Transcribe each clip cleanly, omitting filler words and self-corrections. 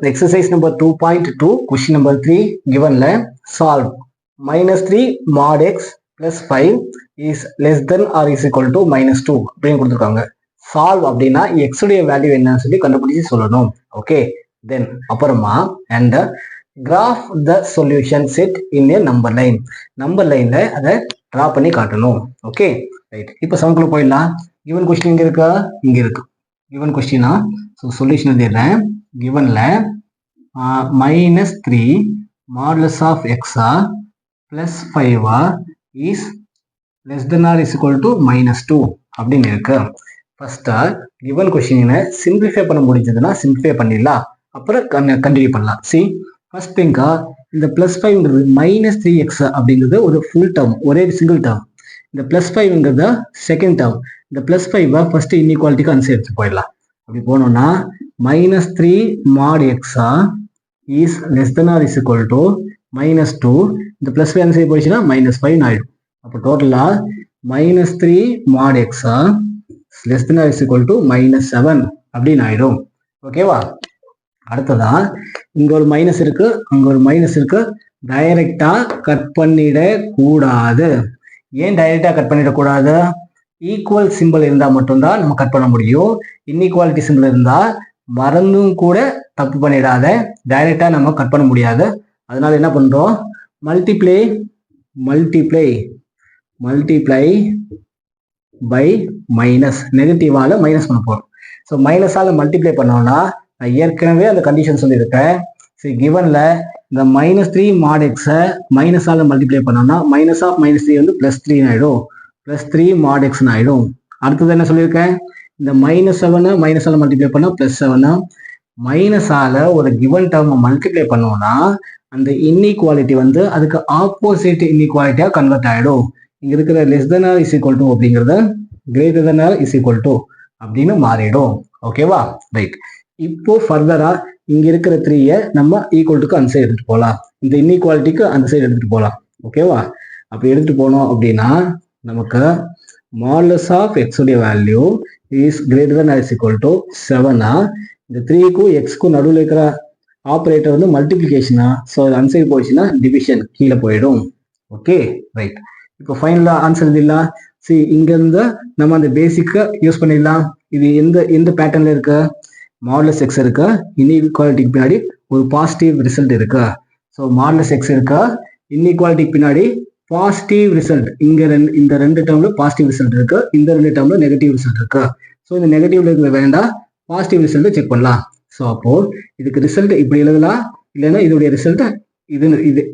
exercise number 2.2 question number 3 given la solve -3 mod x plus 5 is less than or is equal to -2 அப்படின்னு கொடுத்துருக்காங்க. solve அப்படின்னா x உடைய value என்னன்னு சொல்லி கண்டுபிடிச்சு சொல்லணும். ஓகே, தென் அப்புறமா and graph the solution set in a number line. Number லைன்ல அதை டிரா பண்ணி காட்டணும். ஓகே ரைட், இப்போ சம்குள்ள போயிடலாம். given question இங்க இருக்கா? இங்க இருக்கு. given question ஸோ சொல்யூஷன் எழுதிடுறேன். givenல -3 modulus of x plus 5 is less than or is equal to -2 அப்படின்னு இருக்கு. ஃபர்ஸ்ட் given question சிம்பிளிஃபை பண்ண முடிஞ்சதுன்னா சிம்பிளிஃபை பண்ணிடலாம், அப்புறம் கண்டினியூ பண்ணலாம். சி ஃபர்ஸ்ட் திங்க இந்த +5ங்கிறது -3x அப்படிங்கிறது ஒரு ஃபுல் டேர்ம், ஒரே சிங்கிள் டேர்ம். இந்த +5ங்கிறது செகண்ட் டேர்ம். இந்த +5 ஃபர்ஸ்ட் இன்இக்வாலிட்டிக்கு ஆன்சர் எடுத்து போயிடலாம். அப்படி போனோம்னா -3 mod x is less than or is equal to -2. இந்த +5 ஆன்சர் போயிடுச்சுன்னா -5 ஆயிடும். அப்போ டோட்டலா -3 mod x less than or is equal to -7 அப்படின்னு ஆயிடும். ஓகேவா? அடுத்ததா இங்க ஒரு மைனஸ் இருக்கு, அங்க ஒரு மைனஸ் இருக்கு. டைரக்டா கட் பண்ணிட கூடாது. ஏன் டைரக்டா கட் பண்ணிடக்கூடாது? ஈக்குவல் சிம்பிள் இருந்தா மட்டும்தான் நம்ம கட் பண்ண முடியும். இன்இக்வாலிட்டி சிம்பிள் இருந்தா மறந்தும் கூட தப்பு பண்ணிடாத, டைரக்டா நம்ம கட் பண்ண முடியாது. அதனால என்ன பண்றோம்? மல்டிப்ளை பை மைனஸ், நெகட்டிவால மைனஸ் பண்ண போறோம். ஸோ மைனஸால மல்டிப்ளை பண்ணோம்னா நான் ஏற்கனவே அந்த கண்டிஷன் சொல்லியிருக்கேன். சரி, கிவன்ல இந்த -3 mod x மைனஸால மல்டிப்ளை பண்ணோம்னா மைனஸ் ஆஃப் -3 வந்து +3 ஆயிடும். +3 mod x ஆயிடும். அடுத்தது என்ன சொல்லியிருக்கேன்? இந்த -7 மைனஸால மல்டிப்ளை பண்ணா +7. மைனஸால ஒரு கிவன் டேர்ம் மல்டிப்ளை பண்ணோம்னா அந்த இன்இக்வாலிட்டி வந்து அதுக்கு ஆப்போசிட் இன்இக்வாலிட்டியா கன்வெர்ட் ஆயிடும். இங்க இருக்கிற less than or is equal to அப்படிங்கிறத greater than or is equal to அப்படின்னு மாறிடும். ஓகேவா? ரைட், இப்போ ஃபர்தரா இங்க இருக்கிற 3 நம்ம ஈக்குவல் டுக்கு அந்த சைடு எடுத்துட்டு போகலாம், இந்த இன்இக்வாலிட்டிக்கு அந்த சைடு எடுத்துட்டு போகலாம். ஓகேவா? அப்படி எடுத்துட்டு போனோம் அப்படின்னா நமக்கு modulus of x உடைய value is greater than or is equal to 7. இந்த 3க்கும் xக்கும் நடுவில் இருக்கிற ஆப்ரேட்டர் வந்து மல்டிபிளிகேஷனா, ஸோ அது அந்த சைடு போயிடுச்சுன்னா டிவிஷன் கீழே போயிடும். ஓகே ரைட், இப்போ ஃபைனலா ஆன்சர் எழுதிடலாம். சரி, இங்க இருந்து நம்ம அந்த பேசிக்கை யூஸ் பண்ணிடலாம். இது எந்த பேட்டர்ன்ல இருக்கு? மாடுலஸ் எக்ஸ் இருக்கு, இன்இக்வாலிட்டிக்கு பின்னாடி ஒரு பாசிட்டிவ் ரிசல்ட் இருக்கு. ஸோ மாடுலஸ் எக்ஸ் இருக்கு, இன்இக்வாலிட்டிக்கு பின்னாடி பாசிட்டிவ் ரிசல்ட். இந்த ரெண்டு டேர்ம்ல பாசிட்டிவ் ரிசல்ட் இருக்கு, இந்த ரெண்டு டேர்ம்ல நெகட்டிவ் ரிசல்ட் இருக்கு. ஸோ இந்த நெகட்டிவ்ல இருக்கிற வேண்டாம், பாசிட்டிவ் ரிசல்ட் செக் பண்ணலாம். ஸோ அப்போ இதுக்கு ரிசல்ட் இப்படி எழுதலாம், இல்லைன்னா இதோடைய ரிசல்ட் இது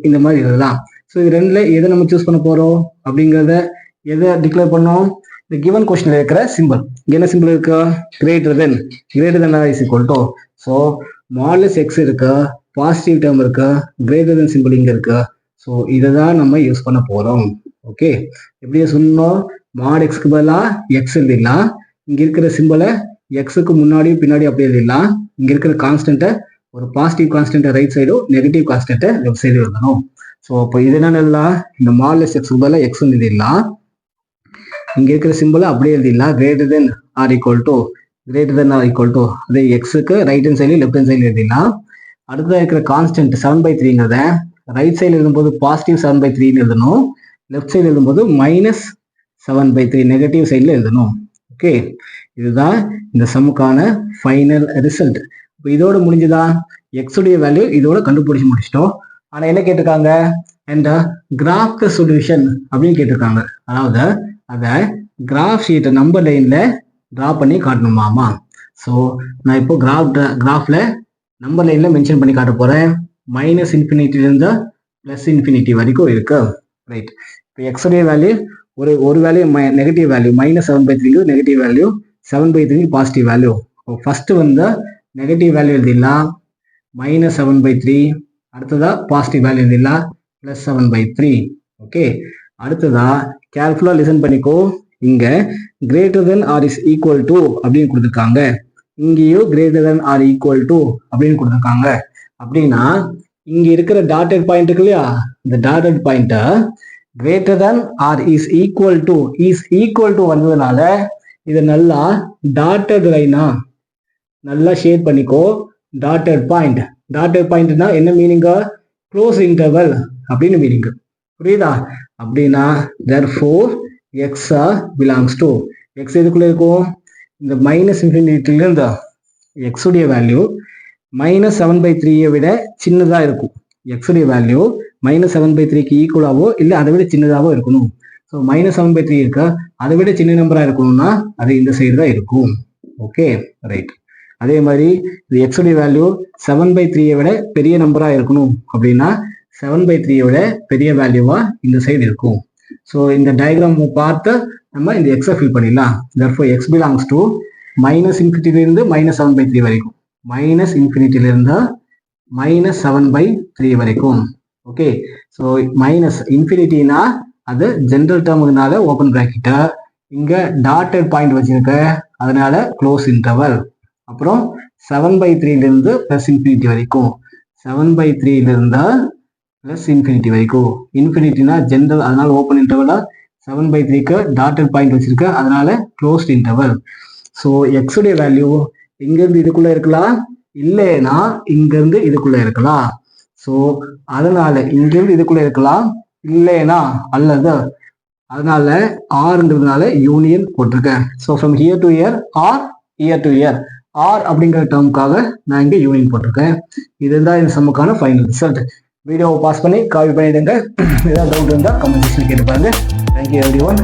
இந்த மாதிரி எழுதலாம். ஸோ இது ரெண்டுல எதை நம்ம சூஸ் பண்ண போறோம் அப்படிங்கிறத எதை டிக்ளேர் பண்ணோம்? இந்த கிவன் கொஸ்டின்ல இருக்கிற சிம்பிள். இங்க என்ன சிம்பிள் இருக்கு? Greater then is equal to. So modulus X இருக்கு, பாசிட்டிவ் டேர்ம் இருக்கு, கிரேட்டர் தென் சிம்பிள் இங்க இருக்கு. ஸோ இதை தான் நம்ம யூஸ் பண்ண போறோம். ஓகே, எப்படியே சொன்னோம்? மாட் எக்ஸ்க்கு பதிலாக எக்ஸ் எழுதிடலாம். இங்க இருக்கிற சிம்பிளை எக்ஸுக்கு முன்னாடி பின்னாடி அப்படி எழுதிடலாம். இங்க இருக்கிற கான்ஸ்டன்ட்டை ஒரு பாசிட்டிவ் கான்ஸ்டன்ட் ரைட் சைடும், நெகட்டிவ் கான்ஸ்டன்ட்டை லெஃப்ட் சைடு எழுதணும். ஸோ அப்போ இது என்ன எழுதலாம்? இந்த மாடுலஸ் எக்ஸ்க்கு பதிலாக எக்ஸ் எழுதிடலாம். இங்க இருக்கிற சிம்பிளை அப்படியே எழுதிடலாம். Greater than or equal to அதே எக்ஸுக்கு right hand side left hand side எழுதிடலாம். அடுத்ததாக இருக்கிற கான்ஸ்டன்ட் 7/3ங்கிறத ரைட் சைடு எழுதும்போது பாசிட்டிவ் 7/3 எழுதணும், லெஃப்ட் சைடு எழுதும்போது -7/3 நெகட்டிவ் சைடில் எழுதணும். ஓகே, இதுதான் இந்த சம்முக்கான ஃபைனல் ரிசல்ட். இப்போ இதோட முடிஞ்சுதா? எக்ஸ் உடைய வேல்யூ இதோட கண்டுபிடிச்சு முடிச்சிட்டோம். ஆனால் என்ன கேட்டிருக்காங்க? அண்ட் கிராஃப் த சொல்யூஷன் அப்படின்னு கேட்டிருக்காங்க. அதாவது அதை கிராஃப் ஷீட்டை நம்பர் லைன்ல டிரா பண்ணி காட்டணுமாமா. ஸோ நான் இப்போ கிராஃப்ல நம்பர் லைன்ல மென்ஷன் பண்ணி காட்ட போறேன். -∞ இருந்து +∞ வரைக்கும் இருக்கு. ரைட், இப்போ எக்ஸ் உடைய வேல்யூ ஒரு value negative value -7/3 negative value, 7/3 positive value. First வந்து நெகட்டிவ் வேல்யூ எழுதிடலாம், -7/3. அடுத்ததா பாசிட்டிவ் வேல்யூ எழுதிடலாம், +7/3. ஓகே, அடுத்ததா கேர்ஃபுல்லா லிசன் பண்ணிக்கோ. இங்க greater than or is equal to அப்படின்னு கொடுத்துருக்காங்க, இங்கேயும் greater than or equal to அப்படின்னு கொடுத்துருக்காங்க. அப்படின்னா இங்க இருக்கிற டாட்டட் பாயிண்ட் இருக்கு இல்லையா, இந்த dotted point greater than or is equal to வந்ததுனால இதை நல்லா டாட்டட் லைனா நல்லா ஷேட் பண்ணிக்கோ. Dotted point. டாட்டட் பாயிண்ட்னா என்ன மீனிங்கா? க்ளோஸ் இன்டர்வல் அப்படின்னு மீனிங். புரியுதா? அப்படின்னா therefore x belongs to x எதுக்குள்ள இருக்கும்? இந்த மைனஸ் இன்ஃபினிட்டில இந்த x உடைய வேல்யூ -7/3 விட சின்னதா இருக்கும். x உடைய வேல்யூ -7/3க்கு ஈக்குவலாவோ இல்லை அதை விட சின்னதாவோ இருக்கணும். ஸோ -7/3 இருக்க அதை விட சின்ன நம்பரா இருக்கணும்னா அது இந்த சைடு தான் இருக்கும். Okay, right. அதே மாதிரி இது x உடைய வேல்யூ 7/3 விட பெரிய நம்பரா இருக்கணும் அப்படின்னா 7/3 விட பெரிய வேல்யூவா இந்த சைடு இருக்கும். ஸோ இந்த டயக்ராம் பார்த்து நம்ம இந்த எக்ஸை ஃபில் பண்ணிடலாம். therefore x belongs to -∞ -7/3 வரைக்கும், -∞ -7/3 வரைக்கும். ஓகே, ஸோ மைனஸ் அது ஜென்ரல் டேர்முனால ஓப்பன் பிராக்கெட், இங்க டாட்டட் பாயிண்ட் வச்சிருக்க அதனால க்ளோஸ் இன்டர்வல். அப்புறம் 7/3 +∞ வரைக்கும், 7/3 +∞ வரைக்கும். இன்ஃபினிட்டினா ஜென்ரல், அதனால ஓப்பன் இன்டர்வலா, 7/3க்கு டாட்டட் பாயிண்ட் வச்சிருக்க அதனால க்ளோஸ்ட் இன்டர்வல். ஸோ எக்ஸ் உடைய வேல்யூ இங்கிருந்து இதுக்குள்ள இருக்கலாம், இல்லைன்னா இங்கிருந்து இதுக்குள்ள இருக்கலாம். ஸோ அதனால இங்கிருந்து இதுக்குள்ள இருக்கலாம், இல்லைன்னா அல்லது, அதனால ஆர்ங்கிறதுனால யூனியன் போட்டிருக்கேன். So from here to here or here to here, or அப்படிங்கிற டேர்முக்காக நான் இங்கே யூனியன் போட்டிருக்கேன். இதுதான் இந்த சம்முக்கான ஃபைனல் ரிசல்ட். வீடியோவை பாஸ் பண்ணி காப்பி பண்ணிடுங்க. ஏதாவது டவுட் இருந்தால் கமெண்ட் செக்ஷனில் கேட்டு பாருங்க. Thank you every one.